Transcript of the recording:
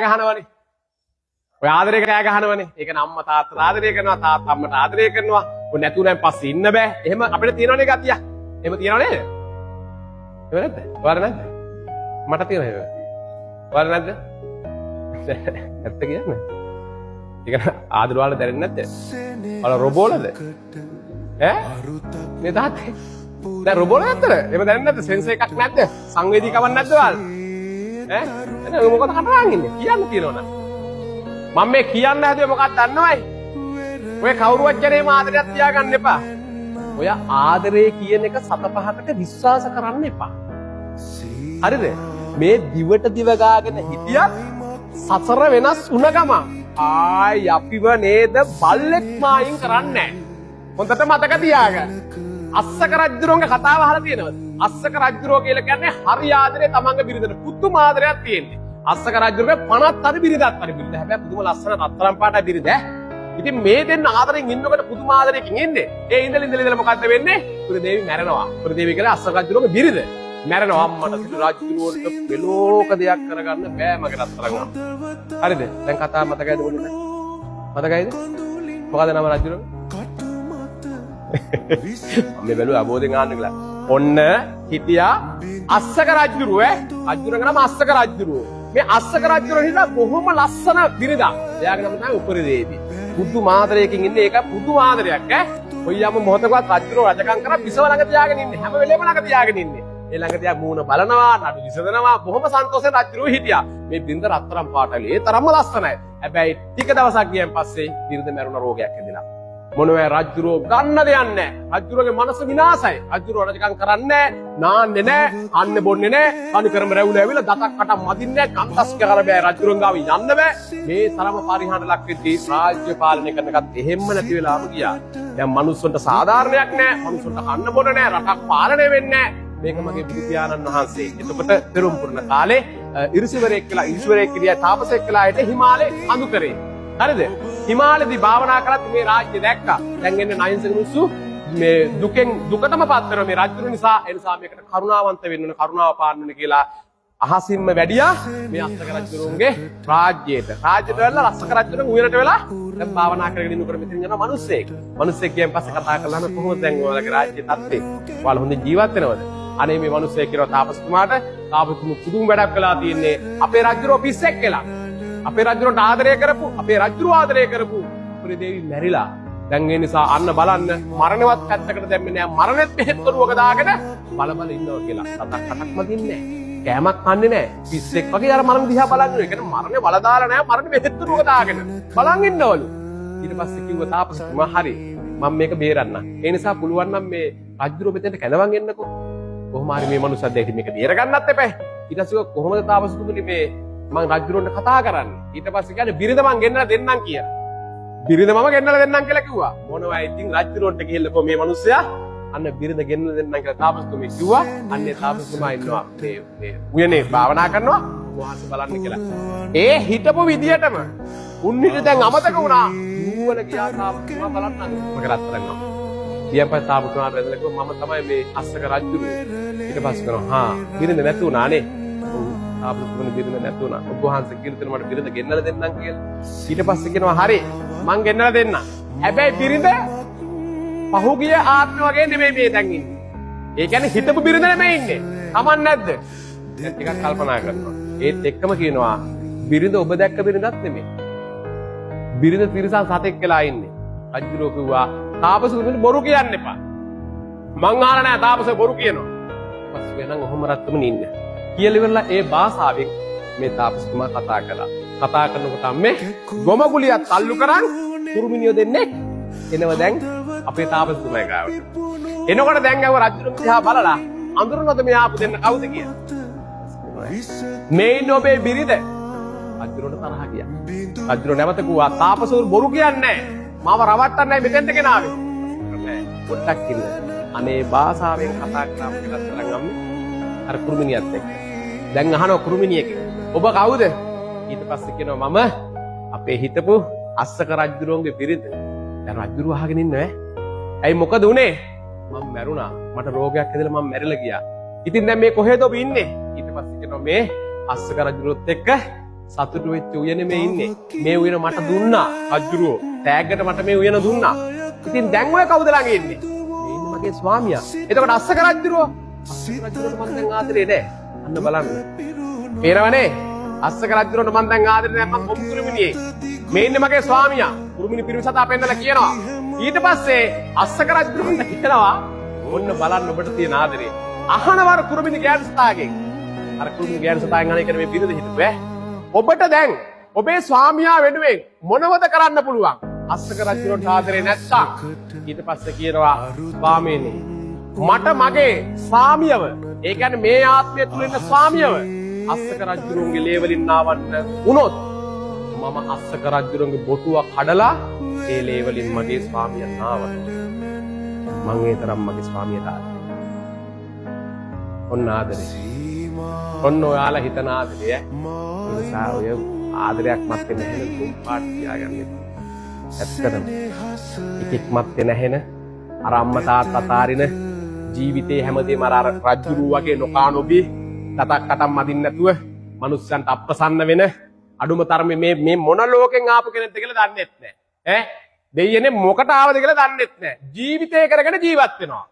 ගහනවනේ. ඔය ආදරේ කෑ ගහනවනේ. ඒක නම් අම්මා තාත්තා ආදරය කරනවා, තාත්තා අම්මට ආදරය කරනවා. ඔය නැතුණෙන් පස්සේ ඉන්න බෑ. එහෙම අපිට තියෙනවනේ ගතිය. එහෙම තියෙනව නේද? ඒක නැද්ද? වර නැද්ද? මට තියෙනවා ඒක. වර නැද්ද? ඇත්ත කියන්නේ. ඒක ආදර වල දැනෙන්නේ නැද්ද? වල රොබෝලද? ඈ? මේ තාත්තේ. දැන් රොබෝල නැද්ද? එහෙම දැනෙන්නේ නැද්ද? සෙන්සර් එකක් නැද්ද? සංවේදීකමක් නැද්ද වල? ඈ? එතන මොකද හටරන් ඉන්නේ? කියන්න තියෙනවනේ. මම මේ කියන්න හැදුවේ මොකක්ද දන්නවයි? ඔය කවුරුවත් ජනේම ආදරයක් තියාගන්න එපා. ඔය ආදරේ කියන එක සත පහකට විශ්වාස කරන්න එපා. හරිද? මේ දිවට දිව ගාගෙන හිටියත් සසර වෙනස් වුණ ගමන් ආයි අපිව නේද බල්ලෙක් මායින් කරන්නේ නැහැ. හොඳට මතක තියාගන්න. අස්සක රජුරෝගේ කතාව අහලා තියෙනවද? අස්සක රජුරෝ කියලා කියන්නේ හරි ආදරේ තමන්ගේ බිරිඳට පුදුම ආදරයක් තියෙන්නේ. අස්සක රජුරෝගේ 50 හරි බිරිඳක් හරි බිරිඳ. හැබැයි පුදුම ලස්සන රත්තරන් පාටයි බිරිඳ. ඉතින් මේ දෙන්න ආදරෙන් ඉන්නකොට පුදුම ආදරයකින් ඉන්නේ. ඒ ඉඳලා මොකද්ද වෙන්නේ? පුරදේවි මැරෙනවා. පුරදේවි කියලා අස්සක රජුරෝගේ බිරිඳ මැරෙනවා. අම්මට සිටු රජුරෝට වෙලෝක දෙයක් කරගන්න බෑ මගේ රත්තරන්. හරිද? දැන් කතාව මතකයිද මොකද? මතකයිද? මොකද නම රජුරෝ? මේ බැලුවා අබෝධෙන් ආන්න කියලා. ඔන්න හිටියා අස්සක රජුරුව රජුරගේ නම අස්සක රජුරුව. මේ අස්සක රජුරුව හිටියා බොහොම ලස්සන බිරිඳක්. එයාගේ නම තමයි උපරිදේවි. පුදුම ආදරයකින් ඉන්නේ. ඒක පුදුම ආදරයක් ඈ. කොයියම් මොහොතකවත් රජුරුව රජකම් කරා බිසව ළඟ තියාගෙන ඉන්නේ. හැම වෙලේම ළඟ තියාගෙන ඉන්නේ. ඒ ළඟ තියා මූණ බලනවා, නඩු විසඳනවා. බොහොම සන්තෝෂෙන් රජුරුව හිටියා. මේ බිරිඳ රත්තරන් පාටයි. ඒ තරම්ම ලස්සනයි. හැබැයි ටික දවසක් ගියන් පස්සේ බිරිඳ මැරුණ රෝගයක් හැදෙනවා. මොනවයි රජුරෝ ගන්න දෙයක් නැහැ. රජුරෝගේ මනස විනාශයි. රජුරෝ රජකම් කරන්නේ නාන්නේ නැහැ, අන්න බොන්නේ නැහැ, කණිකරම රැවුල ඇවිල්ලා දතක් කටක් මදින්නේ නැහැ, කන්දස් කර බෑ රජුරෝ ගාව යන්න බෑ. මේ තරම පරිහාන ලක් වෙද්දී රාජ්‍ය පාලනය කරන එකත් එහෙම්ම නැති වෙලාම ගියා. දැන් මිනිස්සුන්ට සාධාරණයක් නැහැ, මිනිස්සුන්ට කන්න බොන්න නැහැ, රටක් පාලනය වෙන්නේ නැහැ. මේක මගේ බුදු පියාණන් වහන්සේ. එතකොට පෙරම් පුරන කාලේ ඉරිසිවරයෙක් කියලා තාපසයෙක් කියලා හිට හිමාලේ අඳු කරේ. හරිද? හිමාලයේදී භාවනා කරත් මේ රාජ්‍ය දැක්කා. දැන් එන්නේ නයින්සක මිනිස්සු මේ දුකටම පත් කරන මේ රජුරු නිසා ඒ නිසා මේකට කරුණාවන්ත වෙන්න ඕන, කරුණාව පාන්න ඕන කියලා අහසින්ම වැඩියා මේ අස්සක රජුරුන්ගේ රාජ්‍යයට. රාජ්‍යයට වෙලා අස්සක රජුරුන් උයනට වෙලා දැන් භාවනා කරගෙන ඉන්නකොට මෙතන යන මිනිස්සෙක්. මිනිස්සෙක් ගියන් පස්සේ කතා කළාම කොහොමද දැන් ඔයාලගේ රාජ්‍යයේ තත්ත්වය? ඔයාලා හොඳින් ජීවත් වෙනවද? අනේ මේ මිනිස්සෙක් කියලා තාපසතුමාට තාපසතුමු පුදුම වැඩක් කළා තියෙන්නේ. අපේ රජුරෝ පිස්සෙක් කියලා. අපේ රජුරන්ට ආදරය කරපු, අපේ රජුරෝ ආදරය කරපු පුරදේවි මැරිලා. දැන් ඒ නිසා අන්න බලන්න මරණවත් පැත්තකට දැම්මේ නෑ. මරණෙත් බෙහෙත් කරුවක දාගෙන බල ඉන්නවා කියලා. සතක් කටක්ම දින්නේ නෑ. කෑමක් කන්නේ නෑ. පිස්සෙක් වගේ අර මරණ දිහා බලන් ඉන්නවා. ඒ කියන්නේ මරණේ වල දාලා නෑ. මරණේ බෙහෙත් කරුවක දාගෙන බලන් ඉන්නවලු. ඊට පස්සේ කිව්වා තාපසතුමා හරි. මම මේක බේරන්න. ඒ නිසා පුළුවන් නම් මේ රජුරෝ මෙතෙන්ට කැඳවන් එන්නකෝ. කොහොම හරි මේ මනුස්සයා දැන් මේක බේර ගන්නත් එපා. ඊට පස්සේ කොහොමද තාපසතුමනි මේ මං රජුරන්ට කතා කරන්නේ. ඊට පස්සේ කියන්නේ බිරිඳ මං ගෙන්නලා දෙන්නම් කියලා. බිරිඳ මම ගෙන්නලා දෙන්නම් කියලා කිව්වා. මොනවා ඉතින් රජුරන්ට ගිහිල්ලා මේ මිනිස්සයා අන්න බිරිඳ ගෙන්නලා දෙන්නම් කියලා තාපසතුමී කිව්වා. අන්නේ තාපසතුමා ඉන්නවා මේ උයනේ භාවනා කරනවා. වහන්සේ බලන්න කියලා. ඒ හිටපු විදියටම උන්නිට දැන් අමතක වුණා. ඌවල ගියා තාපසතුමා බලන්න මොකද කරන්නේ. ඊයපස්සේ තාපසතුමා බැලලා කිව්වා මම තමයි මේ අස්සක රජුරු. ඊට පස්සේ කරා හා බිරිඳ නැතුණානේ. තාපසතුමනි බිරිඳ නැතුණා. ඔබ වහන්සේ කියලා දෙන මට බිරිඳ ගෙන්නලා දෙන්නම් කියලා. ඊට පස්සේ කියනවා හරි මං ගෙන්නලා දෙන්නම්. හැබැයි බිරිඳ පහුගිය ආත්ම වගේ නෙමෙයි මේ දැන් ඉන්නේ. ඒ කියන්නේ හිතපු බිරිඳ නෙමෙයි ඉන්නේ. කමක් නැද්ද? දැන් ටිකක් කල්පනා කරනවා. ඒත් එක්කම කියනවා බිරිඳ ඔබ දැක්ක බිරිඳක් නෙමෙයි. බිරිඳ තිරසන් සතෙක් වෙලා ඉන්නේ. රජුරෝ කිව්වා තාපසතුමනි බොරු කියන්න එපා. මං අහලා නැහැ තාපසේ බොරු කියනවා. පස්සේ වෙනනම් ඔහොම රත්තුමනි ඉන්නේ. කියලා ඉවරලා ඒ භාෂාවෙන් මේ තාපසතුමා කතා කළා. කතා කරනකොට අම්මේ ගොමගුලියත් අල්ලු කරන් කුරුමිනියෝ දෙන්නේ එනවා දැන් අපේ තාපසතුමා ගාවට. එනකොට දැන් ගව රජුරුන් දිහා බලලා අඳුරනොද මේ ආපු දෙන්න කවුද කියලා. මේ ඉන්නේ ඔබේ බිරිඳ. රජුරුන්ට තරහ ගියා. රජුරුන් නැවත කිව්වා තාපසවරු බොරු කියන්නේ මාව රවට්ටන්නයි මෙතෙන්ට ගෙනාවේ. නෑ පොඩ්ඩක් ඉන්න. අනේ භාෂාවෙන් කතා කරාම කියලා තරම් අම්මේ අර කුරුමිනියත් එක්ක. දැන් අහනවා කුරුමිනියකින් ඔබ කවුද? ඊට පස්සේ කියනවා මම අපේ හිටපු අස්සක රජුරුවන්ගේ බිරිඳ. දැන් රජුරුව අහගෙන ඉන්නේ ඈ. ඇයි මොකද උනේ? මම මැරුණා. මට රෝගයක් හැදලා මම මැරිලා ගියා. ඉතින් දැන් මේ කොහෙද ඔබ ඉන්නේ? ඊට පස්සේ කියනවා මේ අස්සක රජුරුවත් එක්ක සතුටු වෙච්ච උයනේ මේ ඉන්නේ. මේ උයන මට දුන්නා. රජුරෝ තෑග්ගට මට මේ උයන දුන්නා. ඉතින් දැන් ඔය කවුද ළඟ ඉන්නේ? මේ ඉන්නේ මගේ ස්වාමියා. එතකොට අස්සක රජුරෝ රජුරෝට මම දැන් ආදරේ නෑ. අන්න බලන්න. පේනවනේ? අස්සක රජුරෝට මම දැන් ආදරේ නෑ මම කොම් කුරුමිනියේ. මේ ඉන්නේ මගේ ස්වාමියා. කුරුමිනි පිරිමි සතා පෙන්නලා කියනවා. ඊට පස්සේ අස්සක රජුරෝට කියනවා ඔන්න බලන්න ඔබට තියෙන ආදරේ. අහනවර කුරුමිනි ගෑනු සතාගෙන්. අර කුරුමිනි ගෑනු සතාගෙන් අනේ කියන මේ බිරිඳ හිටුවේ. ඔබට දැන් ඔබේ ස්වාමියා වෙනුවෙන් මොනවද කරන්න පුළුවන්? අස්සක රජුරෝට ආදරේ නැත්තම් ඊට පස්සේ කියනවා ස්වාමීනි මට මගේ ස්වාමියව ඒ කියන්නේ මේ ආත්මය තුල ඉන්න ස්වාමියව අස්සක රජුරුන්ගේ ලේවලින් නාවන්න වුණොත් මම අස්සක රජුරුන්ගේ බොටුව කඩලා ඒ ලේවලින් මගේ ස්වාමියා නාවනවා. මං ඒ තරම් මගේ ස්වාමියාට ආදරේ. ඔන්න ආදරේ. ඔන්න ඔයාලා හිතන ආදරය නිසා ඔය ආදරයක් මත් වෙන හැන තුන් පාට තියාගන්න. ඇත්තටම එකෙක් මත් වෙන හැන අර අම්මා තාත්තා අතාරින ජීවිතේ හැමදේම අර රජ්ජුරුව වගේ නොකානොබී තතක් කටම් මදින්න නැතුව මනුස්සයන්ට අප්‍රසන්න වෙන අඩුම තරමේ මේ මොන ලෝකෙන් ආපු කෙනෙක්ද කියලා දන්නෙත් නැහැ. ඈ දෙයියනේ මොකට ආවද කියලා දන්නෙත් නැහැ. ජීවිතේ කරගෙන ජීවත් වෙනවා.